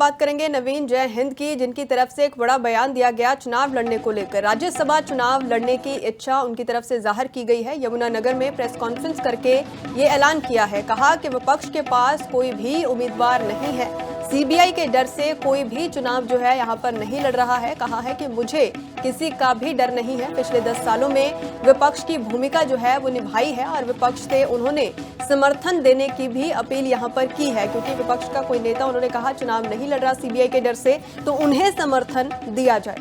बात करेंगे नवीन जय हिंद की, जिनकी तरफ से एक बड़ा बयान दिया गया चुनाव लड़ने को लेकर। राज्यसभा चुनाव लड़ने की इच्छा उनकी तरफ से जाहिर की गई है। यमुनानगर में प्रेस कॉन्फ्रेंस करके ये ऐलान किया है। कहा कि विपक्ष के पास कोई भी उम्मीदवार नहीं है, सीबीआई के डर से कोई भी चुनाव जो है यहाँ पर नहीं लड़ रहा है। कहा है कि मुझे किसी का भी डर नहीं है। पिछले 10 सालों में विपक्ष की भूमिका जो है वो निभाई है और विपक्ष से उन्होंने समर्थन देने की भी अपील यहाँ पर की है, क्योंकि विपक्ष का कोई नेता उन्होंने कहा चुनाव नहीं लड़ रहा सीबीआई के डर से, तो उन्हें समर्थन दिया जाए।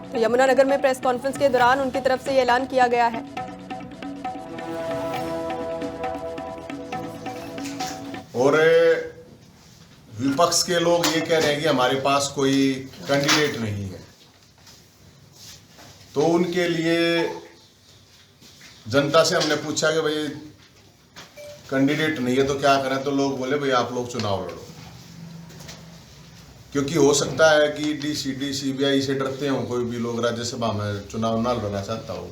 तो यमुनानगर में प्रेस कॉन्फ्रेंस के दौरान उनकी तरफ से ये ऐलान किया गया है। और विपक्ष के लोग ये कह रहे हैं कि हमारे पास कोई कैंडिडेट नहीं है, तो उनके लिए जनता से हमने पूछा कि भाई कैंडिडेट नहीं है तो क्या करें, तो लोग बोले भाई आप लोग चुनाव लड़ो, क्योंकि हो सकता है कि डीसीडी सीबीआई से डरते हो कोई भी लोग राज्यसभा में चुनाव ना लड़ना चाहता हो।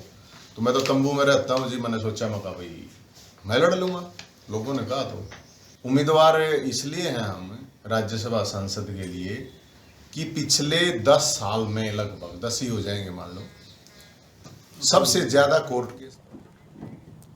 तो मैं तो तंबू में रहता हूँ जी, मैंने सोचा मैं कहा भाई मैं लड़ लूंगा। लोगों ने कहा तो उम्मीदवार इसलिए हैं हम राज्यसभा सांसद के लिए कि पिछले 10 साल में लगभग 10 ही हो जाएंगे मान लो, सबसे ज्यादा कोर्ट केस।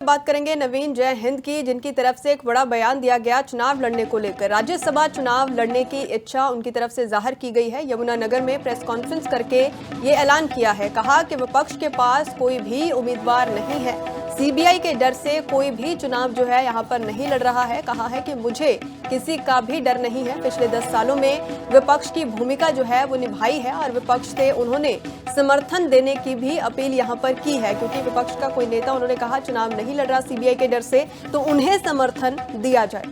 बात करेंगे नवीन जय हिंद की, जिनकी तरफ से एक बड़ा बयान दिया गया चुनाव लड़ने को लेकर। राज्यसभा चुनाव लड़ने की इच्छा उनकी तरफ से जाहिर की गई है। यमुनानगर में प्रेस कॉन्फ्रेंस करके ये ऐलान किया है। कहा कि विपक्ष के पास कोई भी उम्मीदवार नहीं है, सीबीआई के डर से कोई भी चुनाव जो है यहाँ पर नहीं लड़ रहा है। कहा है कि मुझे किसी का भी डर नहीं है। पिछले 10 सालों में विपक्ष की भूमिका जो है वो निभाई है और विपक्ष से उन्होंने समर्थन देने की भी अपील यहाँ पर की है, क्योंकि विपक्ष का कोई नेता उन्होंने कहा चुनाव नहीं लड़ रहा सीबीआई के डर से, तो उन्हें समर्थन दिया जाए।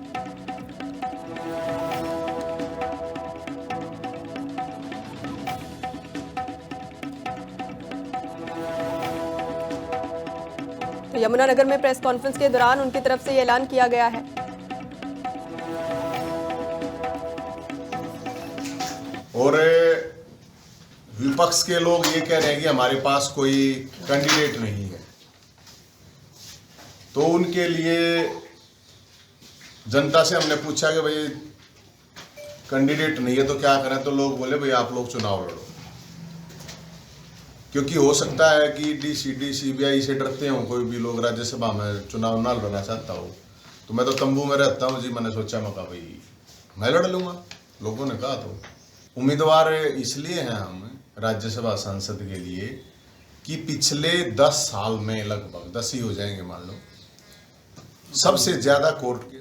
तो यमुनानगर में प्रेस कॉन्फ्रेंस के दौरान उनकी तरफ से ये ऐलान किया गया है। और विपक्ष के लोग ये कह रहे हैं कि हमारे पास कोई कैंडिडेट नहीं है, तो उनके लिए जनता से हमने पूछा कि भाई कैंडिडेट नहीं है तो क्या करें, तो लोग बोले भाई आप लोग चुनाव लड़ो, क्योंकि हो सकता है कि डीसीडी सीबीआई से डरते हो कोई भी लोग राज्यसभा में चुनाव ना लड़ना चाहता हो। तो मैं तो तंबू में रहता हूँ जी, मैंने सोचा मैं कहा भाई मैं लड़ लूंगा। लोगों ने कहा तो उम्मीदवार इसलिए हैं हम राज्यसभा सांसद के लिए कि पिछले 10 साल में लगभग 10 ही हो जाएंगे मान लो, सबसे ज्यादा कोर्ट केस।